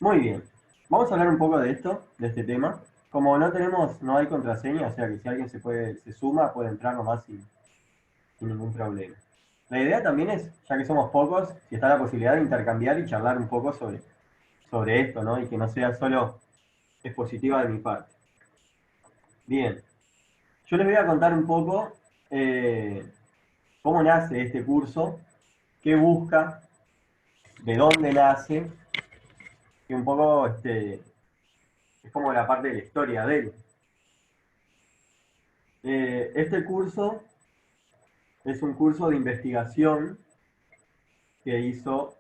Muy bien. Vamos a hablar un poco de esto, de este tema. Como no hay contraseña, o sea que si alguien se suma, puede entrar nomás sin ningún problema. La idea también es, ya que somos pocos, si está la posibilidad de intercambiar y charlar un poco sobre esto, ¿no? Y que no sea solo expositiva de mi parte. Bien, yo les voy a contar un poco eh, cómo nace este curso, qué busca, de dónde nace, y un poco es como la parte de la historia de él. Este curso es un curso de investigación que hizo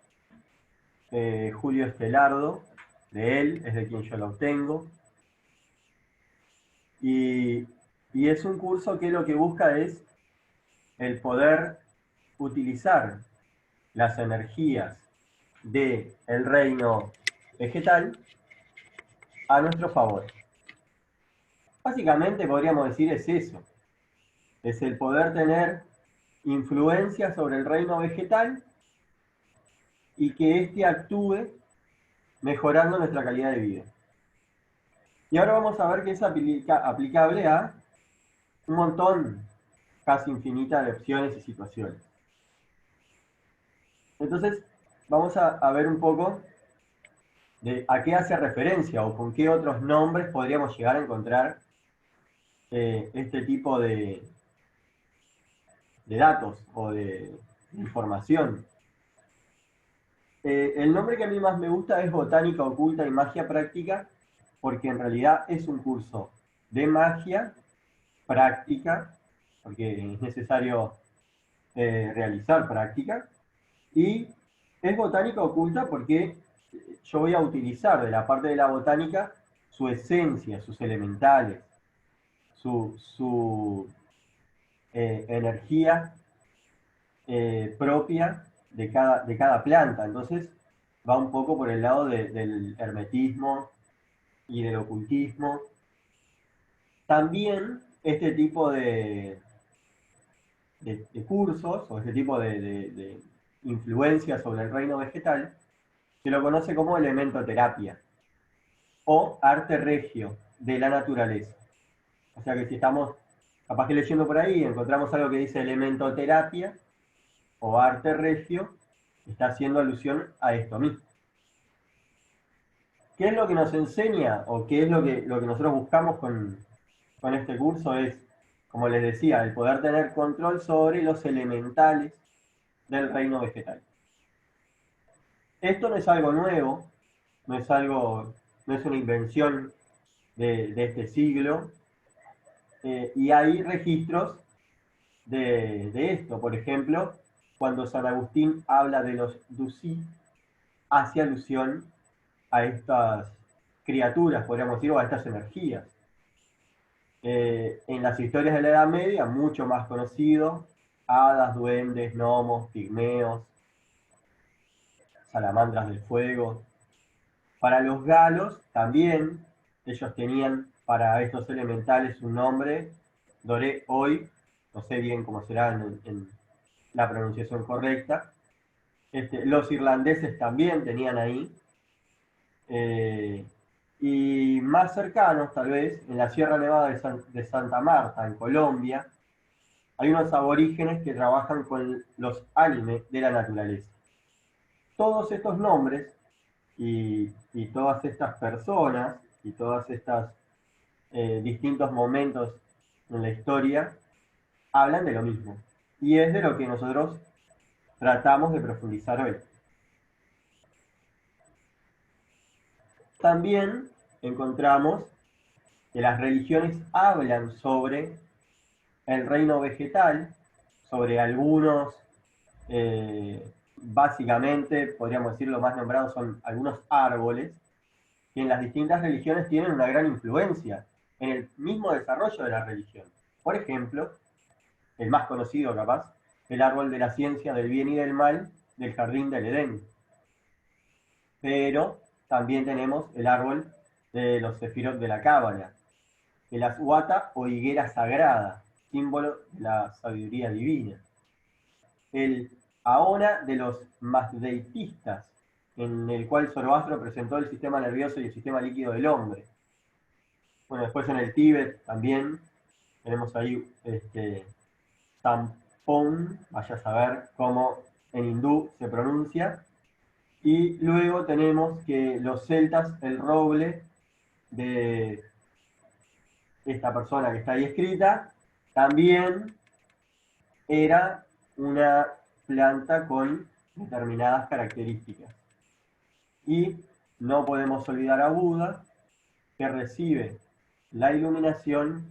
Julio Estelardo, de él, es de quien yo lo obtengo, y, y es un curso que lo que busca es el poder utilizar las energías del reino vegetal a nuestro favor. Básicamente podríamos decir es eso, es el poder tener influencia sobre el reino vegetal y que éste actúe mejorando nuestra calidad de vida. Y ahora vamos a ver que es aplicable a un montón, casi infinita, de opciones y situaciones. Entonces, vamos a ver un poco de a qué hace referencia o con qué otros nombres podríamos llegar a encontrar este tipo de datos o de información. El nombre que a mí más me gusta es Botánica Oculta y Magia Práctica, porque en realidad es un curso de magia práctica, porque es necesario realizar práctica, y es botánica oculta porque yo voy a utilizar de la parte de la botánica su esencia, sus elementales, su energía propia de cada planta. Entonces va un poco por el lado del hermetismo y del ocultismo. También este tipo de cursos o este tipo de influencia sobre el reino vegetal se lo conoce como elementoterapia o arte regio de la naturaleza. O sea que si estamos capaz que leyendo por ahí encontramos algo que dice elementoterapia o arte regio, está haciendo alusión a esto mismo. ¿Qué es lo que nos enseña o qué es lo que nosotros buscamos con este curso? Es, como les decía, el poder tener control sobre los elementales del reino vegetal. Esto no es algo nuevo, no es algo, no es una invención de este siglo, y hay registros de esto. Por ejemplo, cuando San Agustín habla de los Ducí, hace alusión a estas criaturas, podríamos decir, o a estas energías. En las historias de la Edad Media, mucho más conocido, hadas, duendes, gnomos, pigmeos, salamandras del fuego. Para los galos también, ellos tenían para estos elementales un nombre, Doré hoy, no sé bien cómo será en la pronunciación correcta. Los irlandeses también tenían ahí. eh, y más cercanos, tal vez, en la Sierra Nevada de Santa Marta, en Colombia, hay unos aborígenes que trabajan con los animes de la naturaleza. Todos estos nombres y todas estas personas y todas estas distintos momentos en la historia hablan de lo mismo. Y es de lo que nosotros tratamos de profundizar hoy. También encontramos que las religiones hablan sobre el reino vegetal, sobre algunos, básicamente, podríamos decir, lo más nombrados son algunos árboles, que en las distintas religiones tienen una gran influencia en el mismo desarrollo de la religión. Por ejemplo, el más conocido capaz, el árbol de la ciencia del bien y del mal del jardín del Edén. Pero también tenemos el árbol de los sefirot de la Cábala, el aswata o higuera sagrada, símbolo de la sabiduría divina. El Ahora de los mazdeitistas, en el cual Zoroastro presentó el sistema nervioso y el sistema líquido del hombre. Bueno, después en el Tíbet también tenemos ahí Tampón, vaya a saber cómo en hindú se pronuncia. Y luego tenemos que los celtas, el roble de esta persona que está ahí escrita, también era una planta con determinadas características. Y no podemos olvidar a Buda, que recibe la iluminación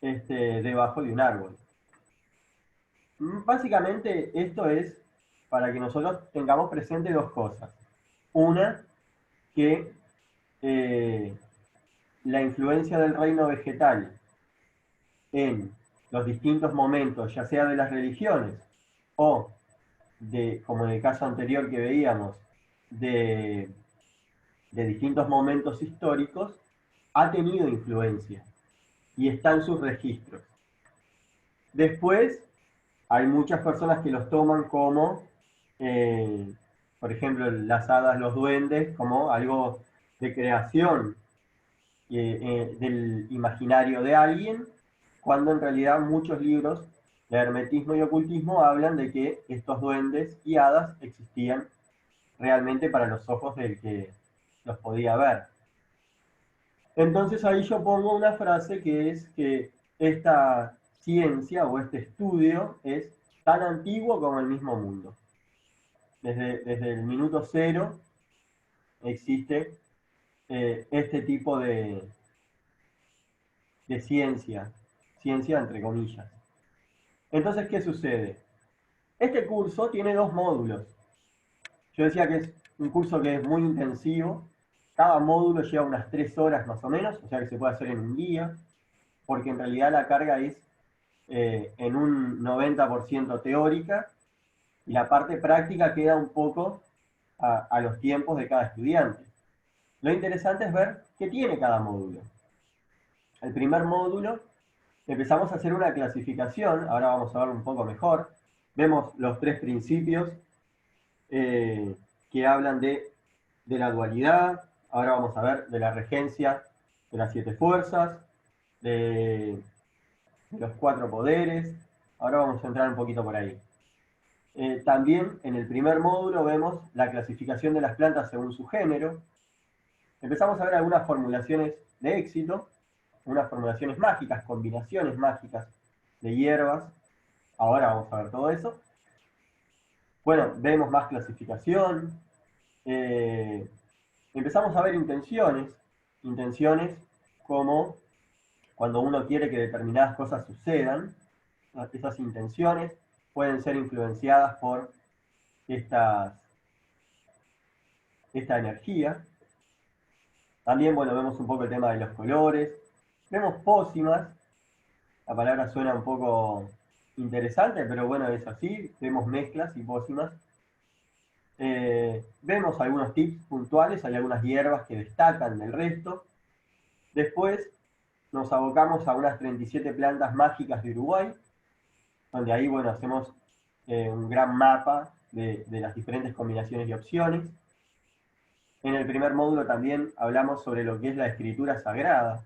debajo de un árbol. Básicamente esto es para que nosotros tengamos presente dos cosas. Una, que la influencia del reino vegetal en los distintos momentos, ya sea de las religiones o de, como en el caso anterior que veíamos, de distintos momentos históricos, ha tenido influencia y está en sus registros. Después, hay muchas personas que los toman como, por ejemplo, las hadas, los duendes, como algo de creación del imaginario de alguien, cuando en realidad muchos libros de hermetismo y ocultismo hablan de que estos duendes y hadas existían realmente para los ojos del que los podía ver. Entonces ahí yo pongo una frase que es que esta ciencia o este estudio es tan antiguo como el mismo mundo. Desde el minuto cero existe este tipo de ciencia entre comillas. Entonces, ¿qué sucede? Este curso tiene dos módulos. Yo decía que es un curso que es muy intensivo. Cada módulo lleva unas 3 horas más o menos, o sea que se puede hacer en un día, porque en realidad la carga es en un 90% teórica y la parte práctica queda un poco a los tiempos de cada estudiante. Lo interesante es ver qué tiene cada módulo. El primer módulo empezamos a hacer una clasificación, ahora vamos a verlo un poco mejor. Vemos los 3 principios que hablan de la dualidad, ahora vamos a ver de la regencia de las 7 fuerzas, de los 4 poderes, ahora vamos a entrar un poquito por ahí. También en el primer módulo vemos la clasificación de las plantas según su género. Empezamos a ver algunas formulaciones de éxito, unas formulaciones mágicas, combinaciones mágicas de hierbas. Ahora vamos a ver todo eso. Bueno, vemos más clasificación. Empezamos a ver intenciones como cuando uno quiere que determinadas cosas sucedan. Esas intenciones pueden ser influenciadas por esta energía. También, bueno, vemos un poco el tema de los colores. Vemos pócimas. La palabra suena un poco interesante, pero bueno, es así. Vemos mezclas y pócimas. Vemos algunos tips puntuales, hay algunas hierbas que destacan del resto. Después nos abocamos a unas 37 plantas mágicas de Uruguay, donde ahí, bueno, hacemos un gran mapa de las diferentes combinaciones y opciones. En el primer módulo también hablamos sobre lo que es la escritura sagrada.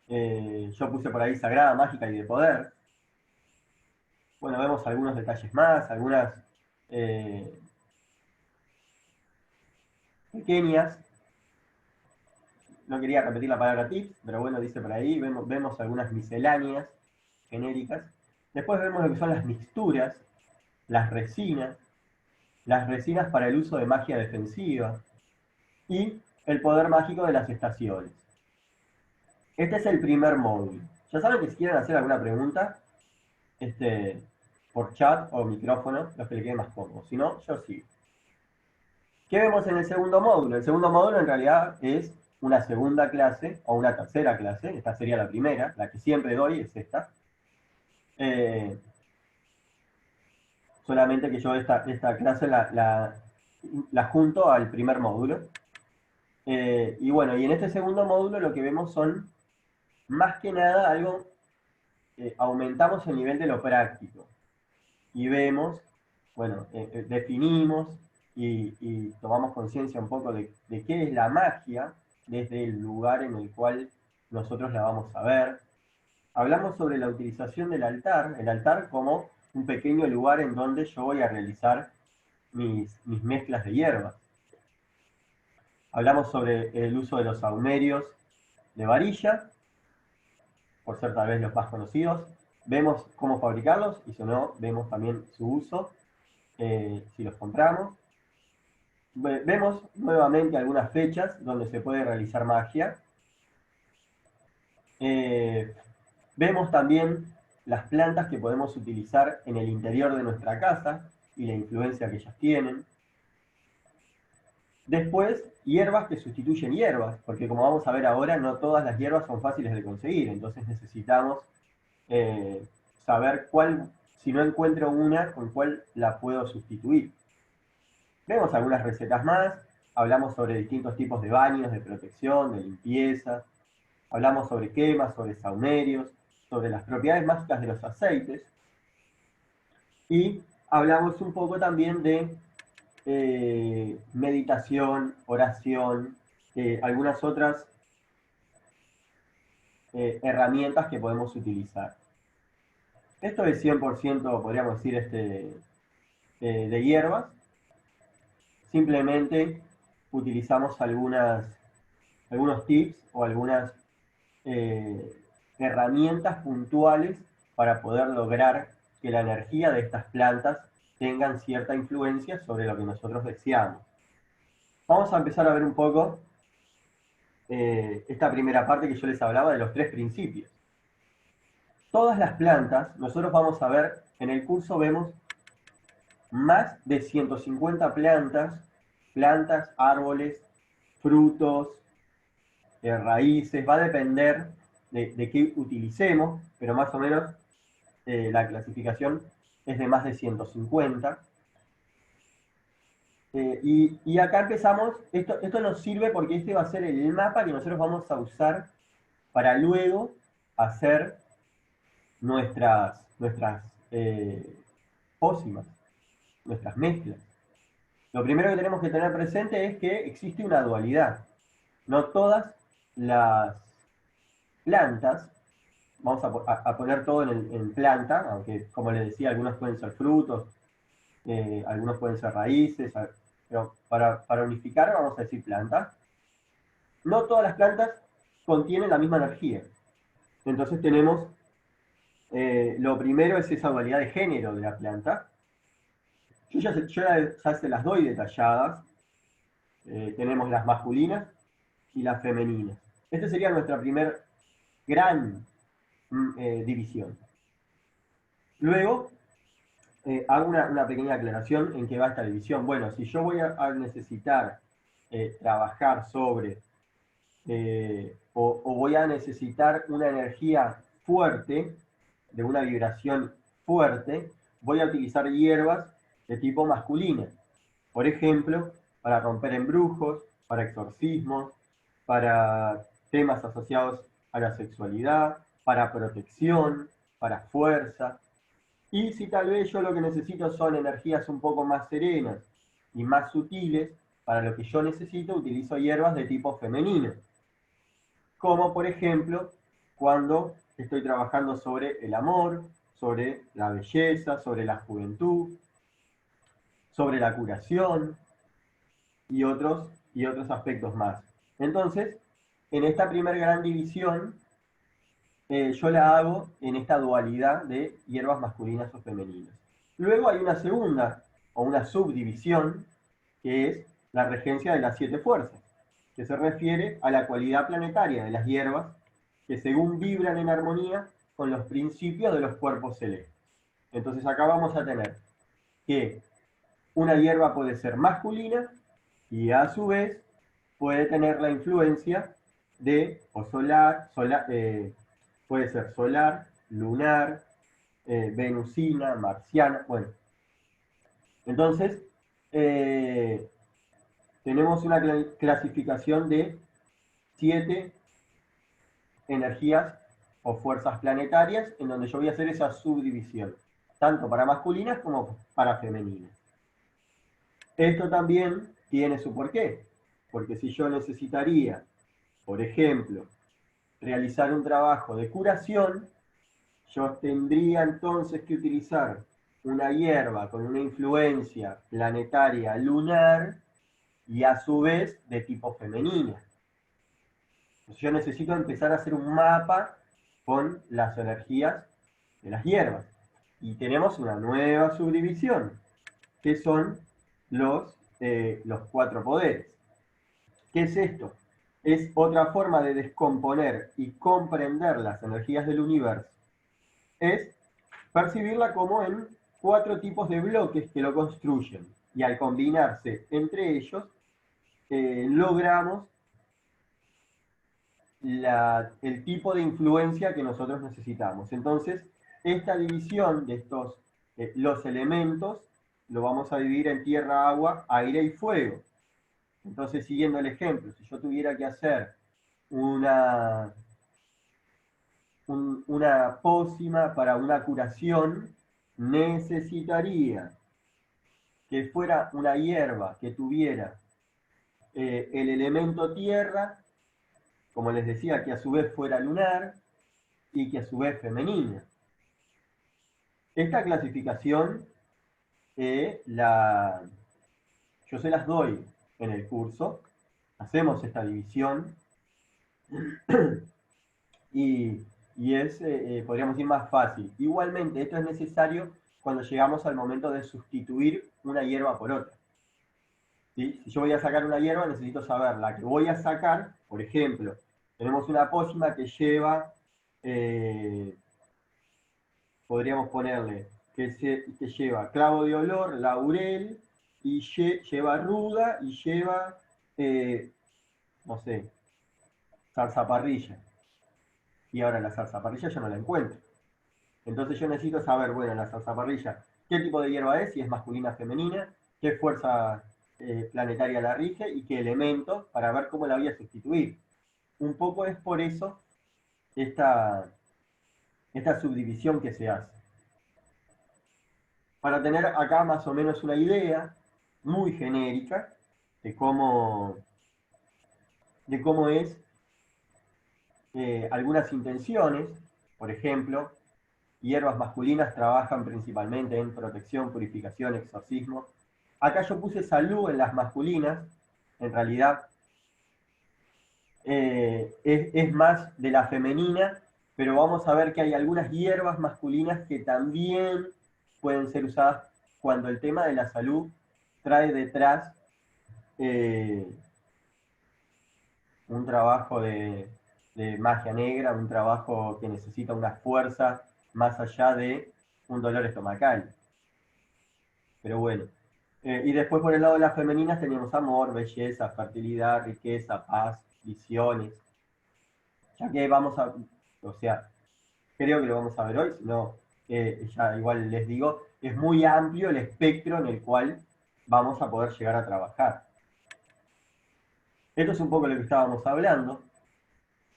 Yo puse por ahí sagrada, mágica y de poder. Bueno, vemos algunos detalles más, algunas pequeñas. No quería repetir la palabra tips, pero bueno, dice por ahí, vemos algunas misceláneas genéricas. Después vemos lo que son las mixturas, las resinas para el uso de magia defensiva y el poder mágico de las estaciones. Este es el primer módulo. Ya saben que si quieren hacer alguna pregunta, por chat o micrófono, los que le quede más cómodo. Si no, yo sigo. ¿Qué vemos en el segundo módulo? El segundo módulo en realidad es una segunda clase o una tercera clase. Esta sería la primera, la que siempre doy es esta. Solamente que yo esta clase la junto al primer módulo. Y bueno, y en este segundo módulo lo que vemos son, más que nada, algo, aumentamos el nivel de lo práctico. Y vemos, bueno, definimos y tomamos conciencia un poco de qué es la magia desde el lugar en el cual nosotros la vamos a ver. Hablamos sobre la utilización del altar, el altar como un pequeño lugar en donde yo voy a realizar mis mezclas de hierbas. Hablamos sobre el uso de los saumerios de varilla, por ser tal vez los más conocidos. Vemos cómo fabricarlos y si no, vemos también su uso, si los compramos. Vemos nuevamente algunas fechas donde se puede realizar magia. Vemos también las plantas que podemos utilizar en el interior de nuestra casa y la influencia que ellas tienen. Después, hierbas que sustituyen hierbas, porque como vamos a ver ahora, no todas las hierbas son fáciles de conseguir, entonces necesitamos saber cuál, si no encuentro una, con cuál la puedo sustituir. Vemos algunas recetas más, hablamos sobre distintos tipos de baños, de protección, de limpieza, hablamos sobre quemas, sobre saumerios, sobre las propiedades mágicas de los aceites, y hablamos un poco también de meditación, oración, algunas otras herramientas que podemos utilizar. Esto es 100%, podríamos decir, de hierbas. Simplemente utilizamos algunos tips o algunas herramientas puntuales para poder lograr que la energía de estas plantas tengan cierta influencia sobre lo que nosotros deseamos. Vamos a empezar a ver un poco esta primera parte que yo les hablaba de los 3 principios. Todas las plantas, nosotros vamos a ver, en el curso vemos más de 150 plantas, árboles, frutos, raíces, va a depender de qué utilicemos, pero más o menos la clasificación es de más de 150. Y acá empezamos, esto nos sirve porque este va a ser el mapa que nosotros vamos a usar para luego hacer nuestras pócimas, nuestras mezclas. Lo primero que tenemos que tener presente es que existe una dualidad. No todas las plantas, vamos a poner todo en planta, aunque como les decía, algunos pueden ser frutos, algunos pueden ser raíces, pero para unificar vamos a decir planta. No todas las plantas contienen la misma energía. Entonces tenemos, lo primero es esa dualidad de género de la planta. Yo ya se las doy detalladas. Tenemos las masculinas y las femeninas. Esta sería nuestra primer gran división. Luego, hago una pequeña aclaración en qué va esta división. Bueno, si yo voy a necesitar trabajar sobre, o voy a necesitar una energía fuerte, de una vibración fuerte, voy a utilizar hierbas de tipo masculina. Por ejemplo, para romper embrujos, para exorcismos, para temas asociados a la sexualidad, para protección, para fuerza. Y si tal vez yo lo que necesito son energías un poco más serenas y más sutiles, para lo que yo necesito utilizo hierbas de tipo femenino. Como por ejemplo, cuando estoy trabajando sobre el amor, sobre la belleza, sobre la juventud, sobre la curación y otros aspectos más. Entonces, en esta primera gran división, yo la hago en esta dualidad de hierbas masculinas o femeninas. Luego hay una segunda o una subdivisión, que es la regencia de las 7 fuerzas, que se refiere a la cualidad planetaria de las hierbas, que según vibran en armonía con los principios de los cuerpos celestes. Entonces acá vamos a tener que una hierba puede ser masculina y a su vez puede tener la influencia de o puede ser solar, lunar, venusina, marciana, bueno. Entonces, tenemos una clasificación de 7 energías o fuerzas planetarias en donde yo voy a hacer esa subdivisión, tanto para masculinas como para femeninas. Esto también tiene su porqué, porque si yo necesitaría, por ejemplo, realizar un trabajo de curación, yo tendría entonces que utilizar una hierba con una influencia planetaria lunar y a su vez de tipo femenina. Yo necesito empezar a hacer un mapa con las energías de las hierbas. Y tenemos una nueva subdivisión, que son los 4 poderes. ¿Qué es esto? Es otra forma de descomponer y comprender las energías del universo. Es percibirla como en 4 tipos de bloques que lo construyen. Y al combinarse entre ellos, logramos el tipo de influencia que nosotros necesitamos. Entonces, esta división de los elementos, lo vamos a dividir en tierra, agua, aire y fuego. Entonces, siguiendo el ejemplo, si yo tuviera que hacer una pócima para una curación, necesitaría que fuera una hierba que tuviera el elemento tierra, como les decía, que a su vez fuera lunar y que a su vez femenina. Esta clasificación yo se las doy en el curso, hacemos esta división y es, podríamos decir, más fácil. Igualmente, esto es necesario cuando llegamos al momento de sustituir una hierba por otra. ¿Sí? Si yo voy a sacar una hierba, necesito saber la que voy a sacar. Por ejemplo, tenemos una pócima que lleva, podríamos ponerle, que lleva clavo de olor, laurel, y lleva ruda y lleva, no sé, zarzaparrilla. Y ahora la zarzaparrilla yo no la encuentro. Entonces yo necesito saber, bueno, la zarzaparrilla, qué tipo de hierba es, si es masculina o femenina, qué fuerza planetaria la rige y qué elemento, para ver cómo la voy a sustituir. Un poco es por eso esta subdivisión que se hace. Para tener acá más o menos una idea muy genérica de cómo es algunas intenciones. Por ejemplo, hierbas masculinas trabajan principalmente en protección, purificación, exorcismo. Acá yo puse salud en las masculinas, en realidad es más de la femenina, pero vamos a ver que hay algunas hierbas masculinas que también pueden ser usadas cuando el tema de la salud trae detrás un trabajo de magia negra, un trabajo que necesita una fuerza más allá de un dolor estomacal. Pero bueno. Y después por el lado de las femeninas teníamos amor, belleza, fertilidad, riqueza, paz, visiones. Ya que vamos a, o sea, creo que lo vamos a ver hoy, si no, ya igual les digo, es muy amplio el espectro en el cual vamos a poder llegar a trabajar. Esto es un poco lo que estábamos hablando,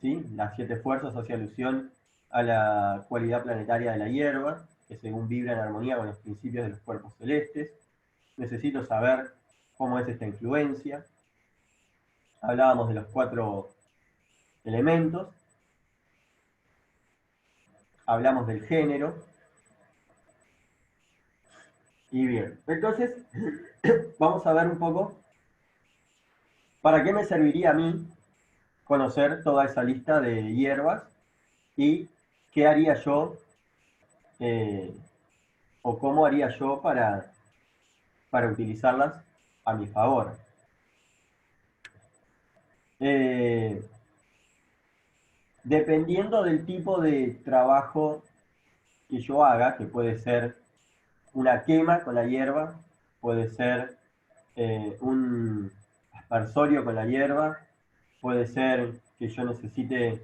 ¿sí? Las 7 fuerzas hacia alusión a la cualidad planetaria de la hierba, que según vibra en armonía con los principios de los cuerpos celestes. Necesito saber cómo es esta influencia. Hablábamos de los 4 elementos. Hablamos del género. Y bien, entonces vamos a ver un poco para qué me serviría a mí conocer toda esa lista de hierbas y qué haría yo o cómo haría yo para utilizarlas a mi favor. Dependiendo del tipo de trabajo que yo haga, que puede ser una quema con la hierba, puede ser un aspersorio con la hierba, puede ser que yo necesite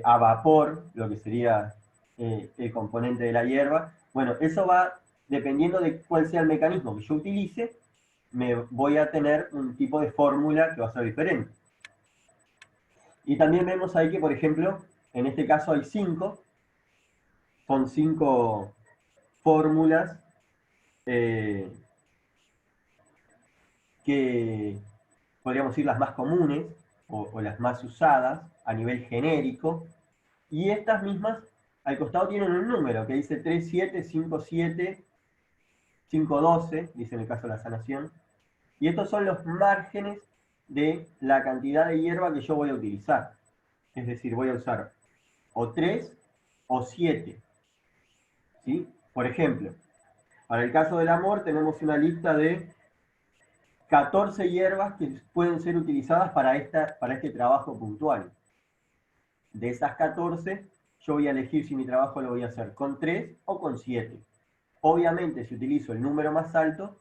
a vapor, lo que sería el componente de la hierba. Bueno, eso va dependiendo de cuál sea el mecanismo que yo utilice, me voy a tener un tipo de fórmula que va a ser diferente. Y también vemos ahí que, por ejemplo, en este caso hay 5, son 5 fórmulas que podríamos decir las más comunes o las más usadas a nivel genérico, y estas mismas al costado tienen un número que dice 37, 57, 512, dice en el caso de la sanación, y estos son los márgenes de la cantidad de hierba que yo voy a utilizar. Es decir, voy a usar o 3 o 7. ¿Sí? Por ejemplo, para el caso del amor tenemos una lista de 14 hierbas que pueden ser utilizadas para este trabajo puntual. De esas 14, yo voy a elegir si mi trabajo lo voy a hacer con 3 o con 7. Obviamente, si utilizo el número más alto,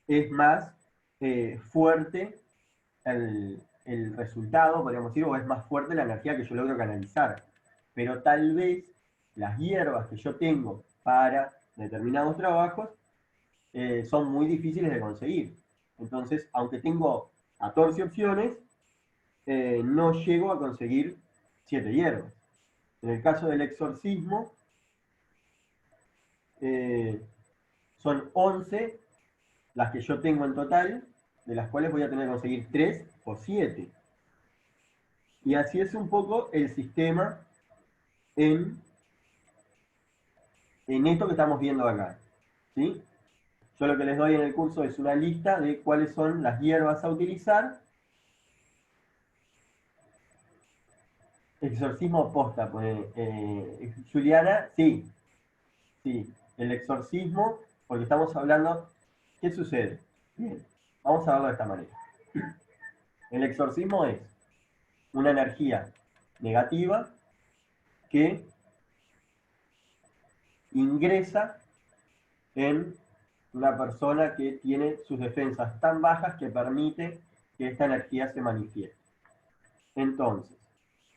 es más fuerte el resultado, podríamos decir, o es más fuerte la energía que yo logro canalizar. Pero tal vez las hierbas que yo tengo para determinados trabajos son muy difíciles de conseguir. Entonces, aunque tengo 14 opciones, no llego a conseguir 7 hierbas. En el caso del exorcismo, son 11 las que yo tengo en total, de las cuales voy a tener que conseguir 3 o 7. Y así es un poco el sistema en, en esto que estamos viendo acá. ¿Sí? Yo lo que les doy en el curso es una lista de cuáles son las hierbas a utilizar. Exorcismo posta, pues, Juliana, sí, sí, el exorcismo, porque estamos hablando, ¿qué sucede? Bien, vamos a verlo de esta manera. El exorcismo es una energía negativa que ingresa en una persona que tiene sus defensas tan bajas que permite que esta energía se manifieste. Entonces,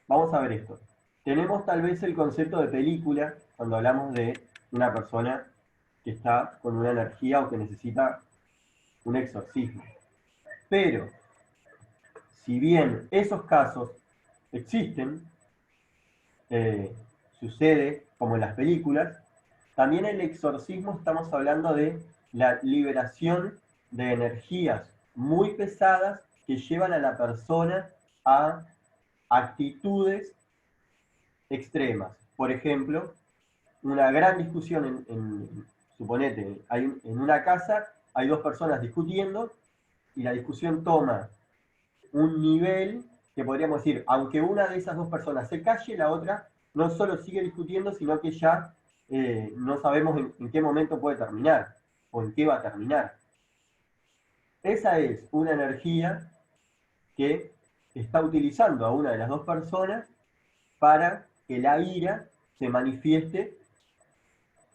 vamos a ver esto. Tenemos tal vez el concepto de película cuando hablamos de una persona que está con una energía o que necesita un exorcismo. Pero, si bien esos casos existen, sucede como en las películas, también el exorcismo estamos hablando de la liberación de energías muy pesadas que llevan a la persona a actitudes extremas. Por ejemplo, una gran discusión suponete, en una casa hay dos personas discutiendo y la discusión toma un nivel que podríamos decir, aunque una de esas dos personas se calle, la otra no solo sigue discutiendo, sino que ya no sabemos en qué momento puede terminar o en qué va a terminar. Esa es una energía que está utilizando a una de las dos personas para que la ira se manifieste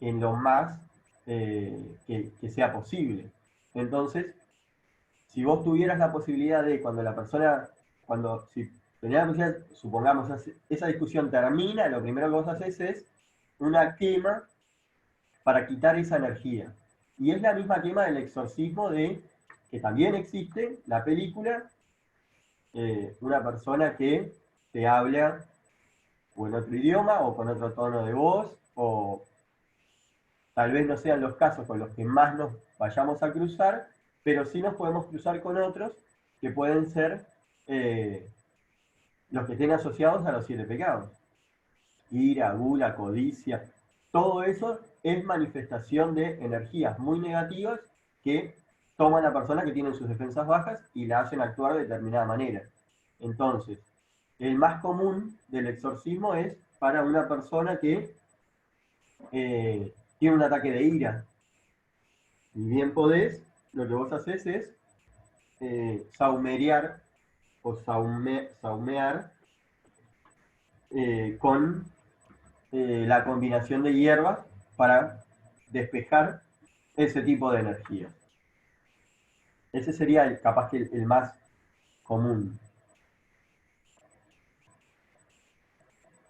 en lo más que sea posible. Entonces, si vos tuvieras la posibilidad de, cuando la persona, si tenías la posibilidad, supongamos, esa discusión termina, lo primero que vos haces es una quema para quitar esa energía. Y es la misma quema del exorcismo que también existe, la película, una persona que te habla o en otro idioma o con otro tono de voz, o tal vez no sean los casos con los que más nos vayamos a cruzar, pero sí nos podemos cruzar con otros que pueden ser los que estén asociados a los 7 pecados. Ira, gula, codicia, todo eso es manifestación de energías muy negativas que toman a personas que tienen sus defensas bajas y la hacen actuar de determinada manera. Entonces, el más común del exorcismo es para una persona que tiene un ataque de ira. Y bien podés, lo que vos haces es saumerear o saumear con la combinación de hierbas para despejar ese tipo de energía. Ese sería capaz que el más común.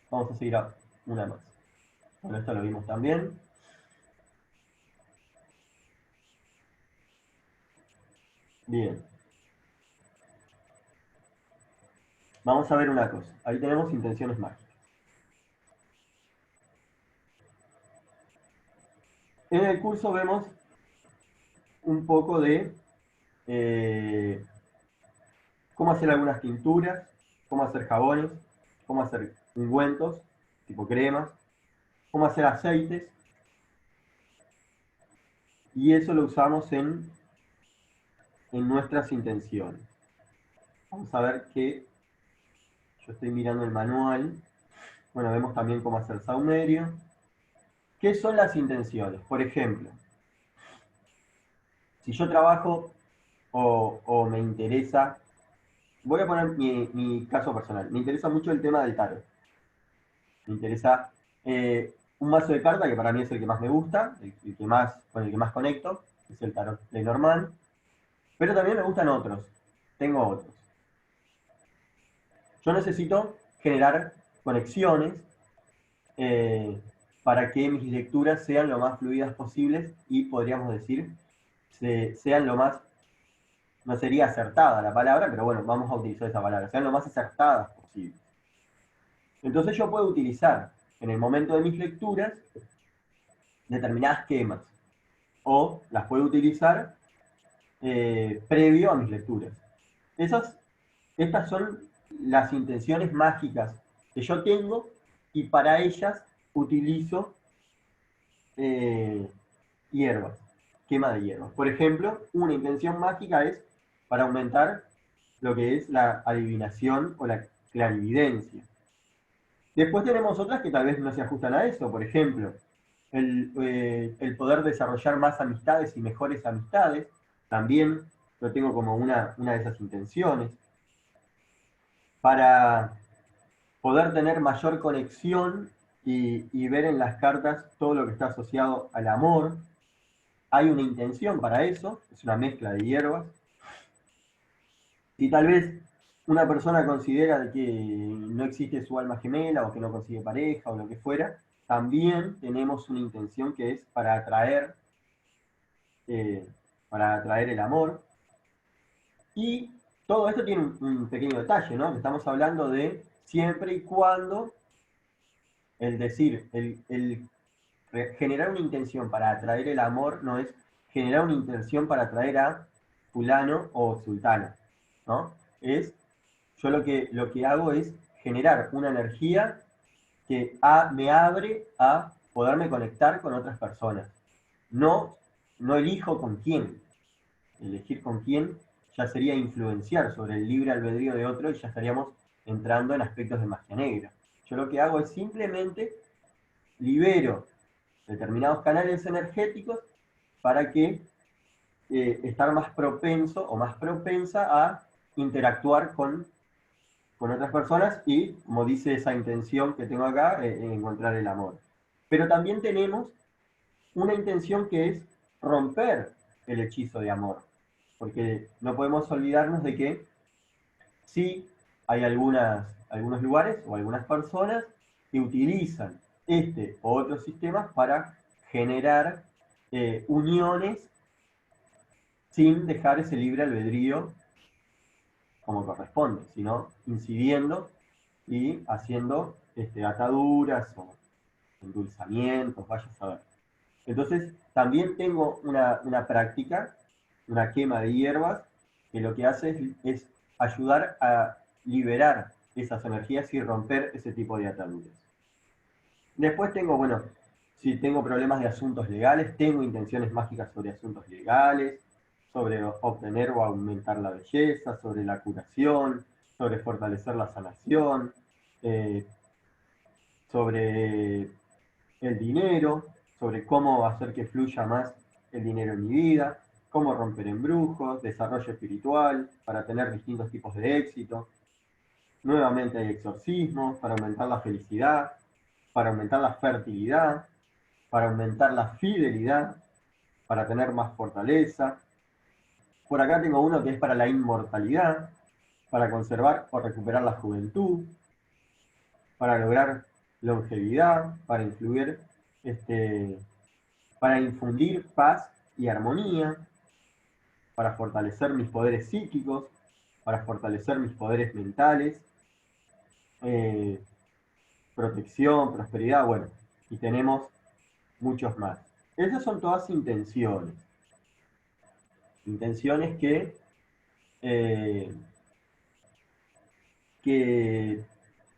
Vamos a seguir a una más. Bueno, esto lo vimos también. Bien. Vamos a ver una cosa. Ahí tenemos intenciones mágicas. En el curso vemos un poco de cómo hacer algunas tinturas, cómo hacer jabones, cómo hacer ungüentos, tipo cremas, cómo hacer aceites, y eso lo usamos en nuestras intenciones. Vamos a ver que yo estoy mirando el manual. Bueno, vemos también cómo hacer saumerio. ¿Qué son las intenciones? Por ejemplo, si yo trabajo o me interesa, voy a poner mi caso personal, me interesa mucho el tema del tarot. Me interesa un mazo de cartas que para mí es el que más me gusta, el que más, con el que más conecto, es el tarot Lenormand, pero también me gustan otros, tengo otros. Yo necesito generar conexiones para que mis lecturas sean lo más fluidas posibles y podríamos decir, sean lo más, no sería acertada la palabra, pero bueno, vamos a utilizar esa palabra, sean lo más acertadas posible. Entonces yo puedo utilizar en el momento de mis lecturas determinadas quemas o las puedo utilizar previo a mis lecturas. Estas son las intenciones mágicas que yo tengo y para ellas utilizo hierbas, quema de hierbas. Por ejemplo, una intención mágica es para aumentar lo que es la adivinación o la clarividencia. Después tenemos otras que tal vez no se ajustan a eso, por ejemplo, el poder desarrollar más amistades y mejores amistades, también lo tengo como una de esas intenciones. Para poder tener mayor conexión y ver en las cartas todo lo que está asociado al amor. Hay una intención para eso, es una mezcla de hierbas. Si tal vez una persona considera que no existe su alma gemela o que no consigue pareja o lo que fuera, también tenemos una intención que es eh, para atraer el amor. Y todo esto tiene un pequeño detalle, ¿no? Estamos hablando de siempre y cuando el decir, el generar una intención para atraer el amor no es generar una intención para atraer a fulano o sultana, ¿no? Yo lo que hago es generar una energía que me abre a poderme conectar con otras personas. No, no elijo con quién. Elegir con quién ya sería influenciar sobre el libre albedrío de otro y ya estaríamos entrando en aspectos de magia negra. Yo lo que hago es simplemente libero determinados canales energéticos para que estar más propenso o más propensa a interactuar con otras personas y, como dice esa intención que tengo acá, encontrar el amor. Pero también tenemos una intención que es romper el hechizo de amor, porque no podemos olvidarnos de que sí hay algunos lugares o algunas personas que utilizan este o otros sistemas para generar uniones sin dejar ese libre albedrío como corresponde, sino incidiendo y haciendo ataduras o endulzamientos, vaya a saber. Entonces, también tengo una práctica, una quema de hierbas, que lo que hace es ayudar a liberar esas energías y romper ese tipo de ataduras. Después tengo, bueno, si tengo problemas de asuntos legales, tengo intenciones mágicas sobre asuntos legales, sobre obtener o aumentar la belleza, sobre la curación, sobre fortalecer la sanación, eh, sobre el dinero, sobre cómo hacer que fluya más el dinero en mi vida, cómo romper embrujos, desarrollo espiritual, para tener distintos tipos de éxito. Nuevamente hay exorcismos para aumentar la felicidad, para aumentar la fertilidad, para aumentar la fidelidad, para tener más fortaleza. Por acá tengo uno que es para la inmortalidad, para conservar o recuperar la juventud, para lograr longevidad, para infundir paz y armonía, para fortalecer mis poderes psíquicos, para fortalecer mis poderes mentales, eh, protección, prosperidad, bueno, y tenemos muchos más. Esas son todas intenciones. intenciones que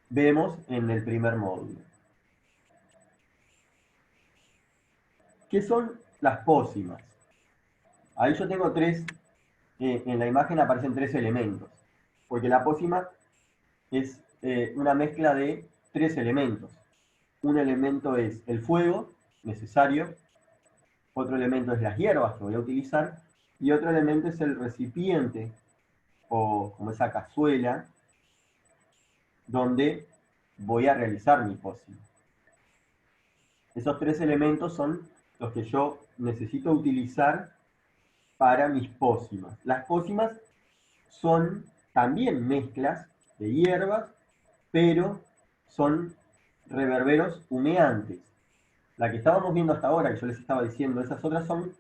vemos en el primer módulo. ¿Qué son las pócimas? Ahí yo tengo tres, en la imagen aparecen tres elementos, porque la pócima es una mezcla de tres elementos. Un elemento es el fuego, necesario, otro elemento es las hierbas que voy a utilizar, y otro elemento es el recipiente, o como esa cazuela, donde voy a realizar mi pócima. Esos tres elementos son los que yo necesito utilizar para mis pócimas. Las pócimas son también mezclas de hierbas, pero son reverberos humeantes. La que estábamos viendo hasta ahora, que yo les estaba diciendo, esas otras son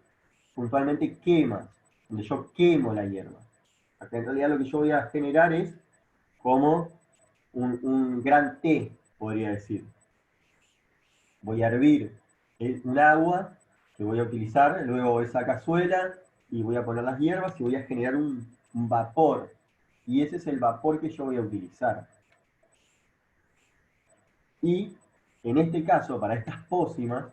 puntualmente quemas, donde yo quemo la hierba. Acá en realidad lo que yo voy a generar es como un gran té, podría decir. Voy a hervir un agua que voy a utilizar, luego esa cazuela, y voy a poner las hierbas y voy a generar un vapor. Y ese es el vapor que yo voy a utilizar. Y en este caso, para estas pócimas,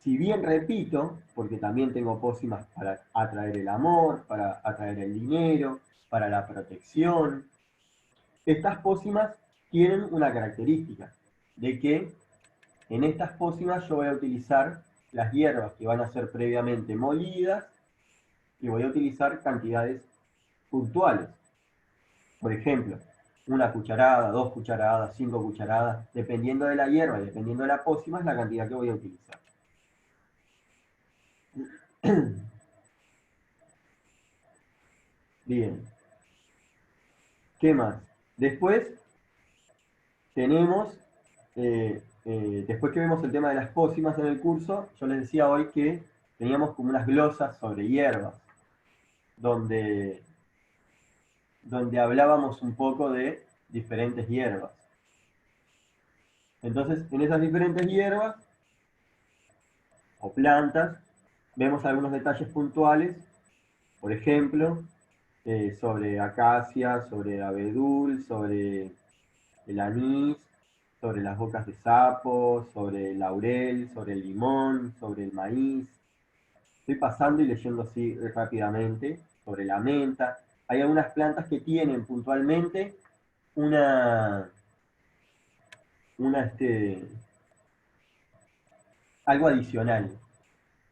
si bien repito, porque también tengo pócimas para atraer el amor, para atraer el dinero, para la protección, estas pócimas tienen una característica, de que en estas pócimas yo voy a utilizar las hierbas que van a ser previamente molidas y voy a utilizar cantidades puntuales. Por ejemplo, una cucharada, 2 cucharadas, 5 cucharadas, dependiendo de la hierba y dependiendo de la pócima, es la cantidad que voy a utilizar. Bien. ¿Qué más? Después tenemos, después que vemos el tema de las pócimas en el curso, yo les decía hoy que teníamos como unas glosas sobre hierbas, donde hablábamos un poco de diferentes hierbas. Entonces, en esas diferentes hierbas o plantas, vemos algunos detalles puntuales, por ejemplo, sobre acacia, sobre abedul, sobre el anís, sobre las bocas de sapo, sobre el laurel, sobre el limón, sobre el maíz. Estoy pasando y leyendo así rápidamente, sobre la menta. Hay algunas plantas que tienen puntualmente una algo adicional.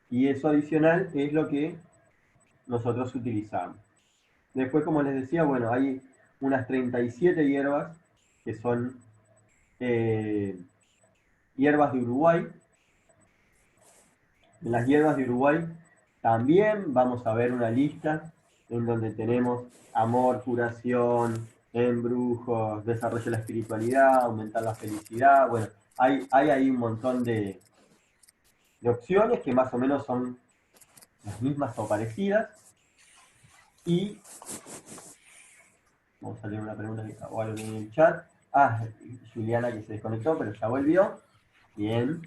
Y eso adicional es lo que nosotros utilizamos. Después, como les decía, bueno, hay unas 37 hierbas que son hierbas de Uruguay. En las hierbas de Uruguay también vamos a ver una lista en donde tenemos amor, curación, embrujos, desarrollo de la espiritualidad, aumentar la felicidad. Bueno, hay ahí un montón de opciones que más o menos son las mismas o parecidas. Y vamos a leer una pregunta o algo en el chat. Ah, Juliana que se desconectó, pero ya volvió. Bien.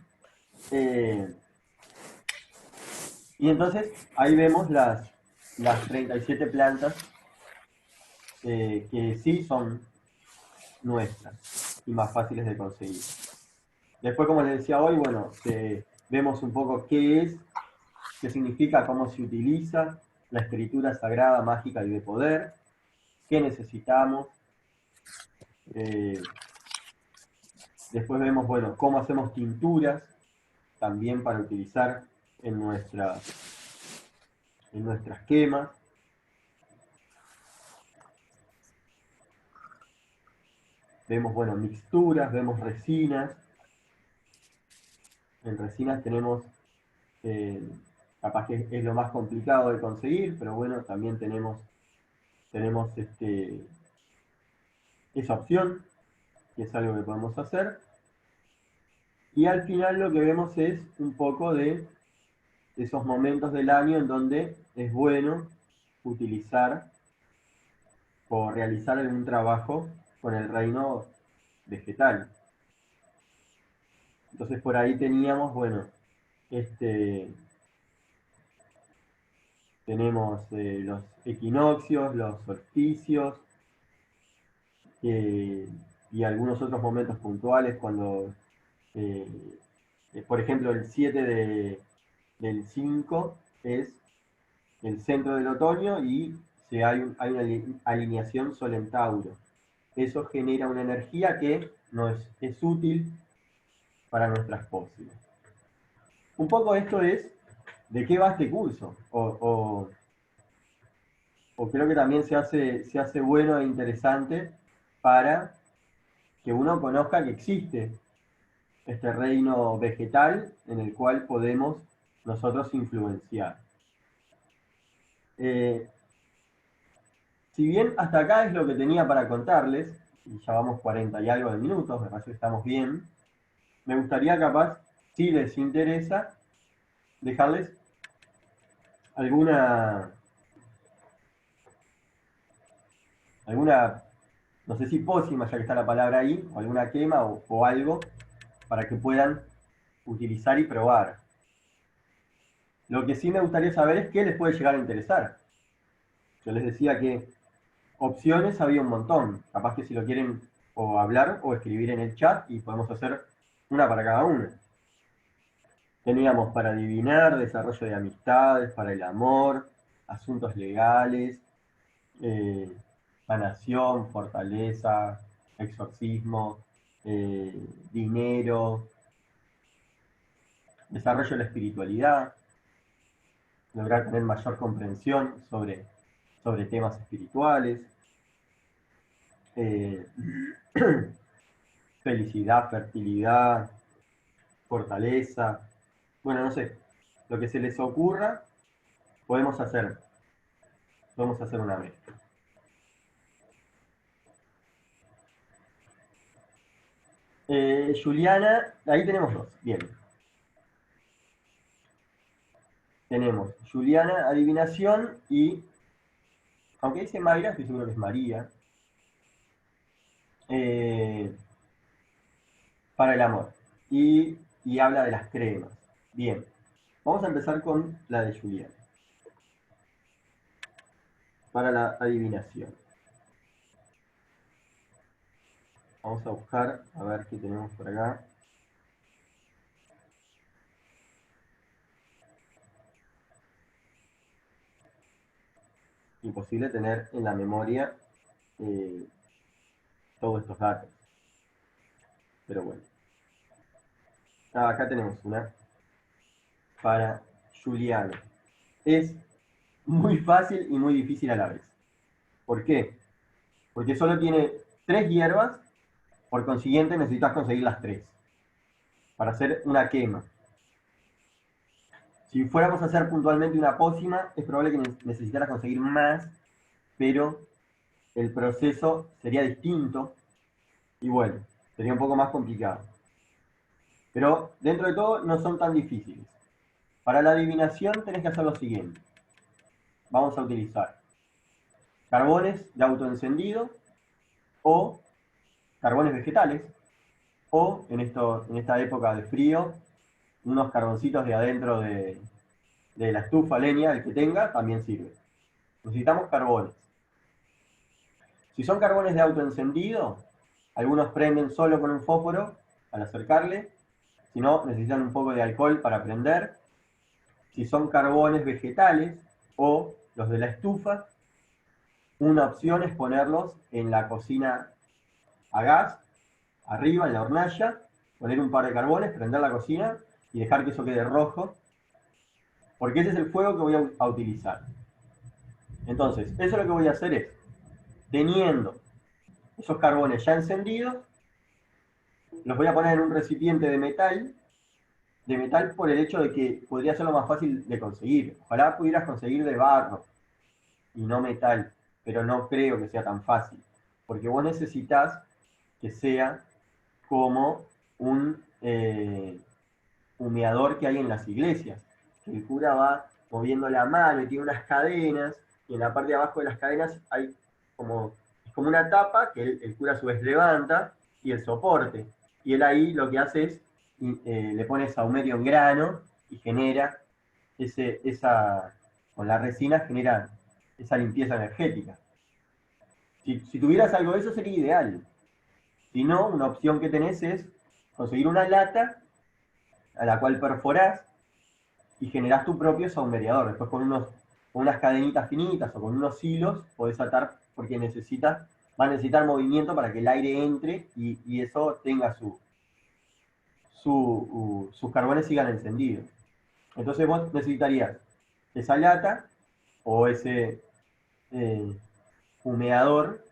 Y entonces ahí vemos las 37 plantas que sí son nuestras y más fáciles de conseguir. Después, como les decía hoy, bueno, vemos un poco qué es, qué significa, cómo se utiliza la escritura sagrada, mágica y de poder, qué necesitamos. Después vemos, bueno, cómo hacemos tinturas también para utilizar en nuestras quemas. Vemos, bueno, mixturas, vemos resinas. En resinas tenemos, capaz que es lo más complicado de conseguir, pero bueno, también tenemos esa opción, que es algo que podemos hacer. Y al final lo que vemos es un poco de esos momentos del año en donde es bueno utilizar o realizar algún trabajo con el reino vegetal. Entonces por ahí teníamos, bueno, tenemos los equinoccios, los solsticios, y algunos otros momentos puntuales cuando, por ejemplo, el 7 del 5 es el centro del otoño y hay una alineación Sol en Tauro. Eso genera una energía que es útil para nuestras pócimas. Un poco esto es de qué va este curso, o creo que también se hace bueno e interesante para que uno conozca que existe este reino vegetal en el cual podemos nosotros influenciar. Si bien hasta acá es lo que tenía para contarles, y ya vamos 40 y algo de minutos, me parece que estamos bien, me gustaría capaz, si les interesa, dejarles alguna, no sé si pócima, ya que está la palabra ahí, o alguna quema o algo, para que puedan utilizar y probar. Lo que sí me gustaría saber es qué les puede llegar a interesar. Yo les decía que opciones había un montón. Capaz que si lo quieren o hablar o escribir en el chat y podemos hacer una para cada una. Teníamos para adivinar, desarrollo de amistades, para el amor, asuntos legales, sanación, fortaleza, exorcismo, dinero, desarrollo de la espiritualidad, lograr tener mayor comprensión sobre temas espirituales, felicidad, fertilidad, fortaleza, bueno, no sé, lo que se les ocurra, podemos hacer una mezcla. Juliana, ahí tenemos dos, bien. Tenemos Juliana, adivinación, y, aunque dice Mayra, estoy seguro que es María, para el amor. Y habla de las cremas. Bien, vamos a empezar con la de Juliana. Para la adivinación. Vamos a buscar, a ver qué tenemos por acá. Imposible tener en la memoria todos estos datos. Pero bueno. Acá tenemos una para Juliana. Es muy fácil y muy difícil a la vez. ¿Por qué? Porque solo tiene 3 hierbas, por consiguiente necesitas conseguir las 3 para hacer una quema. Si fuéramos a hacer puntualmente una pócima, es probable que necesitaras conseguir más, pero el proceso sería distinto y bueno, sería un poco más complicado. Pero dentro de todo no son tan difíciles. Para la adivinación tenés que hacer lo siguiente. Vamos a utilizar carbones de autoencendido o carbones vegetales o en esta época de frío unos carboncitos de adentro de la estufa, leña, el que tenga, también sirve. Necesitamos carbones. Si son carbones de autoencendido, algunos prenden solo con un fósforo al acercarle, si no, necesitan un poco de alcohol para prender. Si son carbones vegetales o los de la estufa, una opción es ponerlos en la cocina a gas, arriba en la hornalla, poner un par de carbones, prender la cocina y dejar que eso quede rojo, porque ese es el fuego que voy a utilizar. Entonces, eso lo que voy a hacer es, teniendo esos carbones ya encendidos, los voy a poner en un recipiente de metal por el hecho de que podría ser lo más fácil de conseguir. Ojalá pudieras conseguir de barro y no metal, pero no creo que sea tan fácil, porque vos necesitas que sea como un humeador que hay en las iglesias, que el cura va moviendo la mano y tiene unas cadenas, y en la parte de abajo de las cadenas hay es como una tapa que el cura a su vez levanta, y el soporte, y él ahí lo que hace es, le pone saumerio en grano y genera con la resina genera esa limpieza energética. Si tuvieras algo de eso sería ideal. Si no, una opción que tenés es conseguir una lata a la cual perforás y generás tu propio saumeador. Después con unas cadenitas finitas o con unos hilos podés atar, porque va a necesitar movimiento para que el aire entre y eso tenga sus carbones sigan encendidos. Entonces vos necesitarías esa lata o ese humeador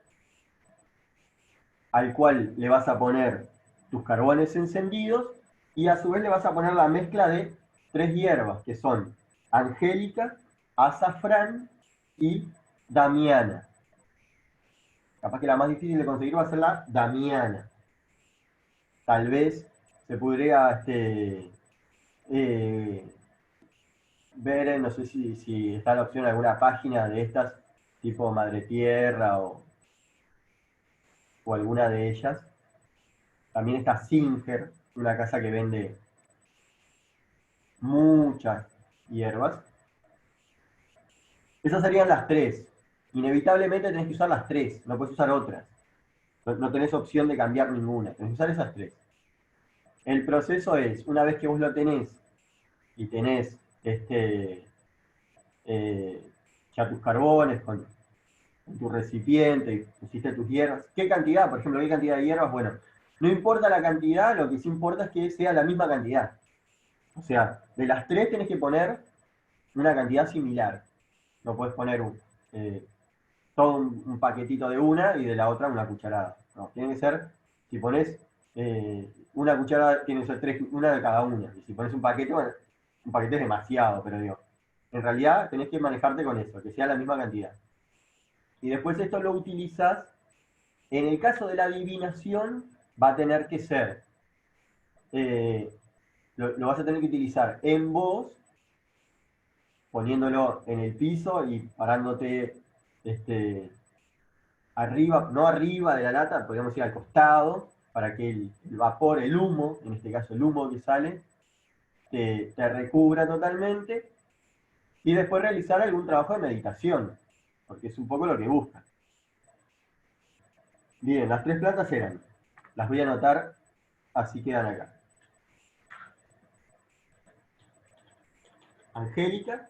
al cual le vas a poner tus carbones encendidos y a su vez le vas a poner la mezcla de 3 hierbas que son angélica, azafrán y damiana. Capaz que la más difícil de conseguir va a ser la damiana. Tal vez se podría ver, no sé si está la opción en alguna página de estas, tipo Madre Tierra o alguna de ellas. También está Singer, una casa que vende muchas hierbas. Esas serían las 3. Inevitablemente tenés que usar las 3, no puedes usar otras. No tenés opción de cambiar ninguna, tenés que usar esas 3. El proceso es, una vez que vos lo tenés y tenés ya tus carbones con tu recipiente y pusiste tus hierbas, ¿qué cantidad? Por ejemplo, ¿qué cantidad de hierbas? Bueno, no importa la cantidad, lo que sí importa es que sea la misma cantidad. O sea, de las 3 tenés que poner una cantidad similar. No puedes poner todo un paquetito de una y de la otra una cucharada. No, tiene que ser, si pones una cucharada, tiene que ser 3, una de cada una. Y si pones un paquete, bueno, un paquete es demasiado, pero digo, en realidad tenés que manejarte con eso, que sea la misma cantidad. Y después esto lo utilizas, en el caso de la adivinación, va a tener que ser, lo vas a tener que utilizar en vos, poniéndolo en el piso y parándote arriba, no arriba de la lata, podríamos ir al costado, para que el vapor, el humo, en este caso el humo que sale, te recubra totalmente, y después realizar algún trabajo de meditación, porque es un poco lo que busca. Bien, las 3 plantas eran, las voy a anotar, así quedan acá. Angélica,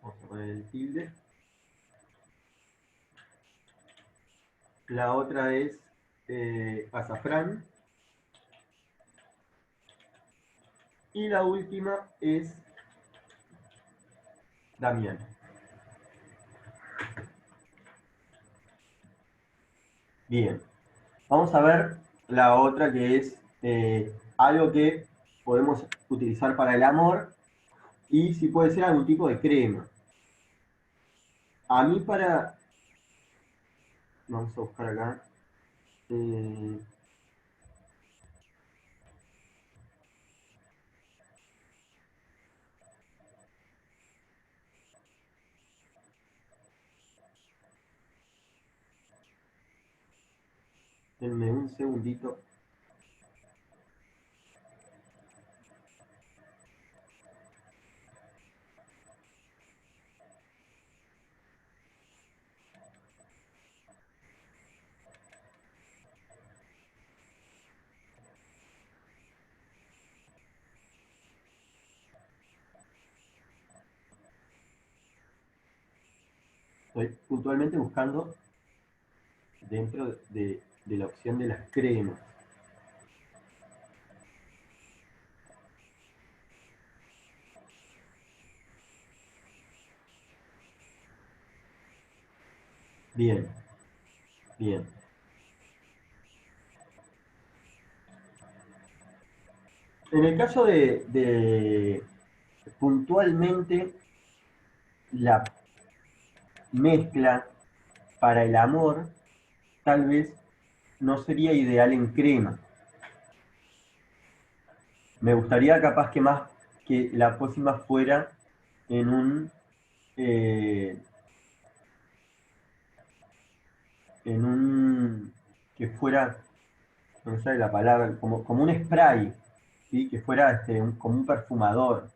vamos a poner el tilde. La otra es azafrán. Y la última es Damián. Bien, vamos a ver la otra que es algo que podemos utilizar para el amor y si puede ser algún tipo de crema. A mí para... Vamos a buscar acá. Eh, denme un segundito. Estoy puntualmente buscando dentro de la opción de las cremas. Bien, bien. En el caso de puntualmente la mezcla para el amor, tal vez no sería ideal en crema. Me gustaría capaz que más que la pócima fuera en eh, que fuera, no me sale la palabra, como un spray, ¿sí? Que fuera como un perfumador.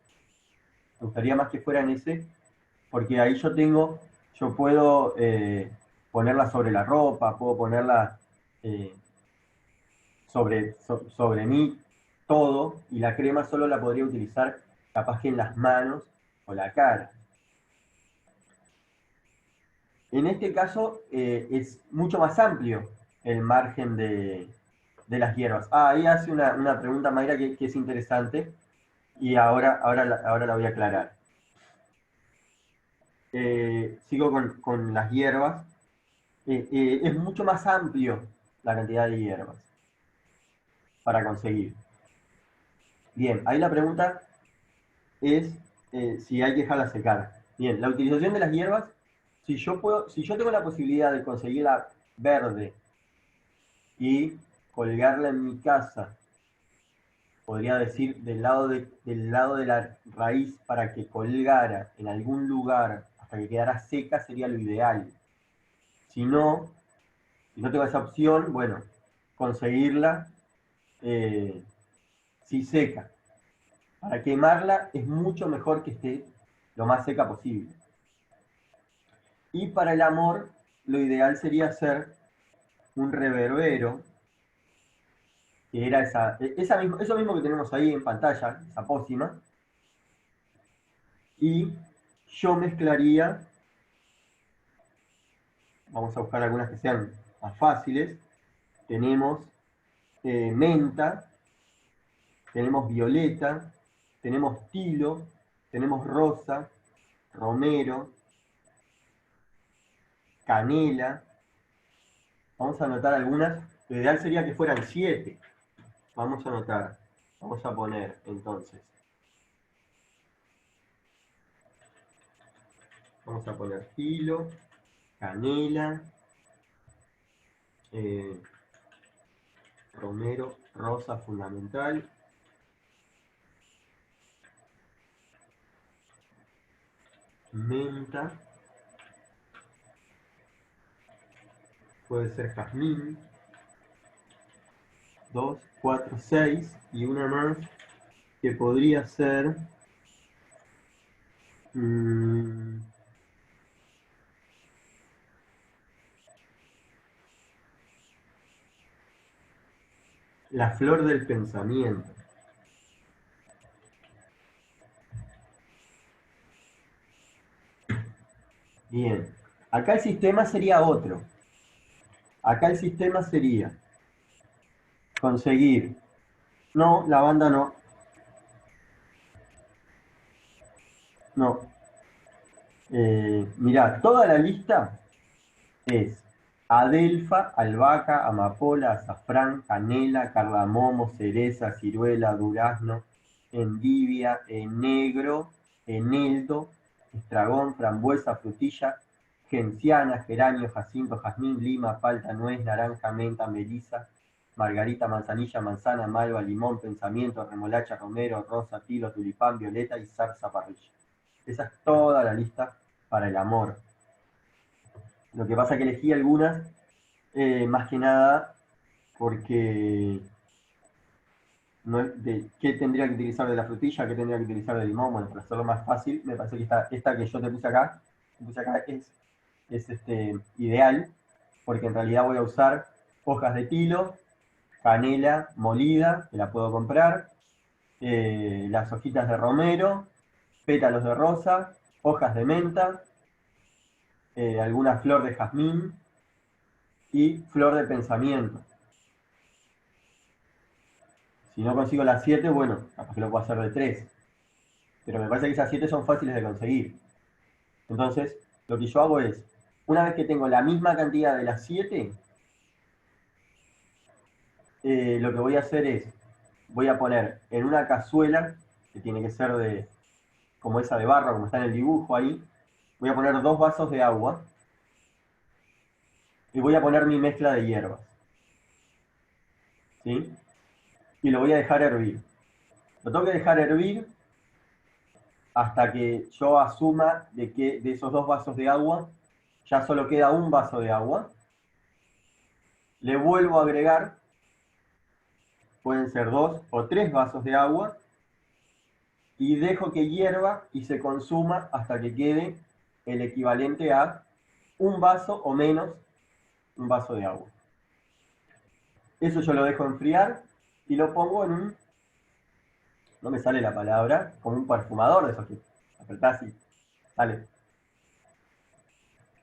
Me gustaría más que fuera en ese, porque ahí yo puedo ponerla sobre la ropa, puedo ponerla sobre mí, todo, y la crema solo la podría utilizar capaz que en las manos o la cara. En este caso es mucho más amplio el margen de las hierbas. Ahí hace una pregunta Mayra que es interesante y ahora la voy a aclarar. Sigo con las hierbas. Es mucho más amplio la cantidad de hierbas para conseguir. Bien, ahí la pregunta es si hay que dejarla secar. Bien, la utilización de las hierbas, si yo tengo la posibilidad de conseguirla verde y colgarla en mi casa, podría decir del lado de la raíz para que colgara en algún lugar hasta que quedara seca sería lo ideal. Si no, si no tengo esa opción, bueno, conseguirla si seca. Para quemarla es mucho mejor que esté lo más seca posible. Y para el amor, lo ideal sería hacer un reverbero, que era eso mismo que tenemos ahí en pantalla, esa pócima, y yo mezclaría, vamos a buscar algunas que sean más fáciles, tenemos menta, tenemos violeta, tenemos tilo, tenemos rosa, romero, canela. Vamos a anotar algunas. Lo ideal sería que fueran 7. Vamos a anotar. Vamos a poner entonces. Vamos a poner tilo, canela, romero, rosa fundamental. Menta. Puede ser jazmín. 2, 4, 6. Y una más que podría ser... la flor del pensamiento. Bien. Acá el sistema sería otro. Acá el sistema sería conseguir... No, lavanda no. No. Mirá, toda la lista es adelfa, albahaca, amapola, azafrán, canela, cardamomo, cereza, ciruela, durazno, endivia, enegro, eneldo, estragón, frambuesa, frutilla, genciana, geranio, jacinto, jazmín, lima, palta, nuez, naranja, menta, melisa, margarita, manzanilla, manzana, malva, limón, pensamiento, remolacha, romero, rosa, tilo, tulipán, violeta y zarza parrilla. Esa es toda la lista para el amor. Lo que pasa es que elegí algunas, más que nada, porque no es de qué tendría que utilizar de la frutilla, qué tendría que utilizar de limón. Bueno, para hacerlo más fácil, me parece que esta que yo te puse acá es ideal, porque en realidad voy a usar hojas de tilo, canela molida, que la puedo comprar, las hojitas de romero, pétalos de rosa, hojas de menta, alguna flor de jazmín y flor de pensamiento. Si no consigo las 7, bueno, capaz que lo puedo hacer de 3. Pero me parece que esas 7 son fáciles de conseguir. Entonces, lo que yo hago es, una vez que tengo la misma cantidad de las 7, lo que voy a hacer es, voy a poner en una cazuela, que tiene que ser como esa de barro, como está en el dibujo ahí, voy a poner 2 vasos de agua y voy a poner mi mezcla de hierbas. ¿Sí? Y lo voy a dejar hervir. Lo tengo que dejar hervir hasta que yo asuma de que de esos 2 vasos de agua ya solo queda un vaso de agua. Le vuelvo a agregar, pueden ser 2 o 3 vasos de agua, y dejo que hierva y se consuma hasta que quede el equivalente a un vaso o menos, un vaso de agua. Eso yo lo dejo enfriar y lo pongo en un, no me sale la palabra, como un perfumador de esos que apretás y sale,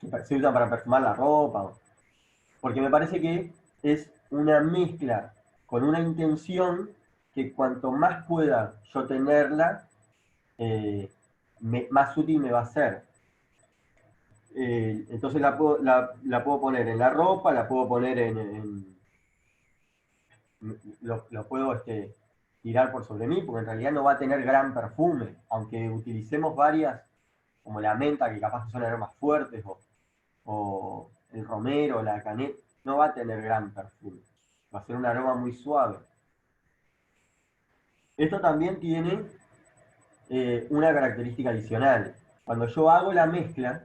que se usa para perfumar la ropa, porque me parece que es una mezcla con una intención que cuanto más pueda yo tenerla, más útil me va a ser. Entonces la puedo poner en la ropa, la puedo poner lo puedo tirar por sobre mí, porque en realidad no va a tener gran perfume, aunque utilicemos varias, como la menta, que capaz que son aromas fuertes, o el romero, la canela, no va a tener gran perfume, va a ser un aroma muy suave. Esto también tiene una característica adicional. Cuando yo hago la mezcla,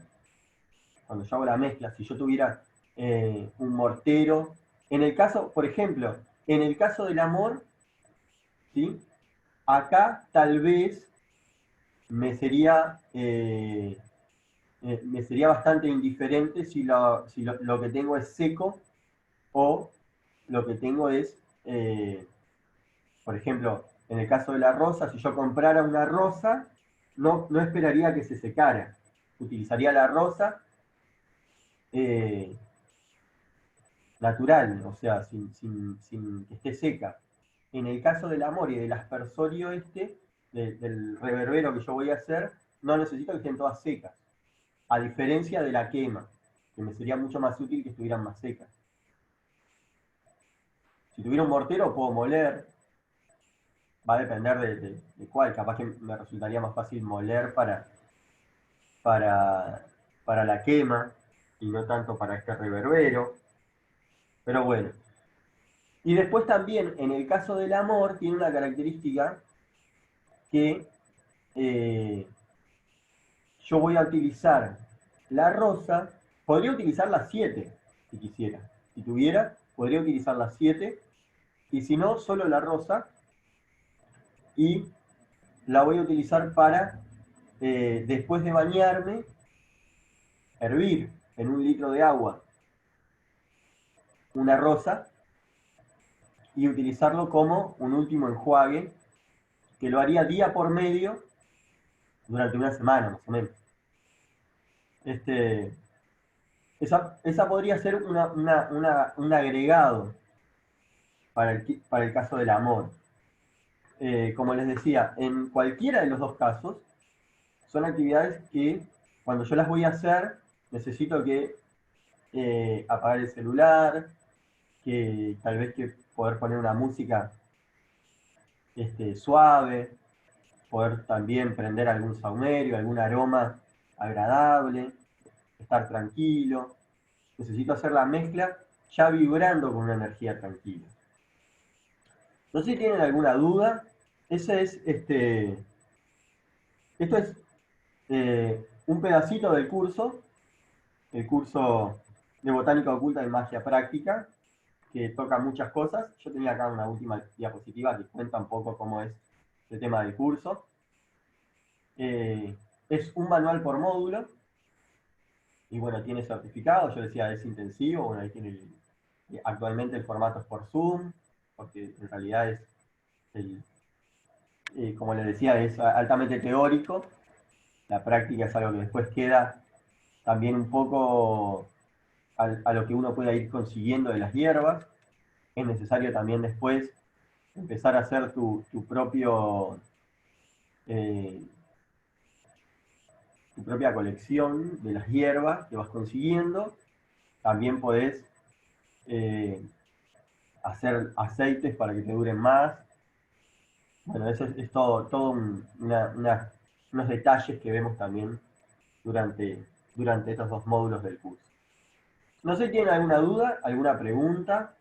si yo tuviera un mortero, en el caso, por ejemplo, en el caso del amor, ¿sí? Acá tal vez me sería, me sería bastante indiferente si lo que tengo es seco o lo que tengo es, por ejemplo, en el caso de la rosa, si yo comprara una rosa, no esperaría que se secara. Utilizaría la rosa natural, o sea, sin que esté seca. En el caso del amor y del aspersorio del reverbero que yo voy a hacer, no necesito que estén todas secas. A diferencia de la quema, que me sería mucho más útil que estuvieran más secas. Si tuviera un mortero puedo moler, va a depender de cuál, capaz que me resultaría más fácil moler para, para la quema y no tanto para este reverbero. Pero bueno. Y después también, en el caso del amor, tiene una característica que yo voy a utilizar la rosa, podría utilizar las 7, si quisiera. Si tuviera, podría utilizar las 7, y si no, solo la rosa, y la voy a utilizar para, después de bañarme, hervir en 1 litro de agua una rosa y utilizarlo como un último enjuague, que lo haría día por medio durante una semana, más o menos. Esa podría ser un agregado para el caso del amor. Como les decía, en cualquiera de los dos casos, son actividades que cuando yo las voy a hacer, necesito que apagar el celular, que tal vez que poder poner una música suave, poder también prender algún saumerio, algún aroma agradable, estar tranquilo. Necesito hacer la mezcla ya vibrando con una energía tranquila. No sé si tienen alguna duda. Esto es un pedacito del curso, el curso de Botánica Oculta y Magia Práctica, que toca muchas cosas. Yo tenía acá una última diapositiva que cuenta un poco cómo es el tema del curso. Es un manual por módulo, y bueno, tiene certificado, yo decía es intensivo, bueno, ahí tiene actualmente el formato es por Zoom, porque en realidad es, como les decía, es altamente teórico, la práctica es algo que después queda también un poco a lo que uno pueda ir consiguiendo de las hierbas. Es necesario también después empezar a hacer tu propia colección de las hierbas que vas consiguiendo. También podés hacer aceites para que te duren más. Bueno, eso es todo unos detalles que vemos también durante estos 2 módulos del curso. No sé si tienen alguna duda, alguna pregunta.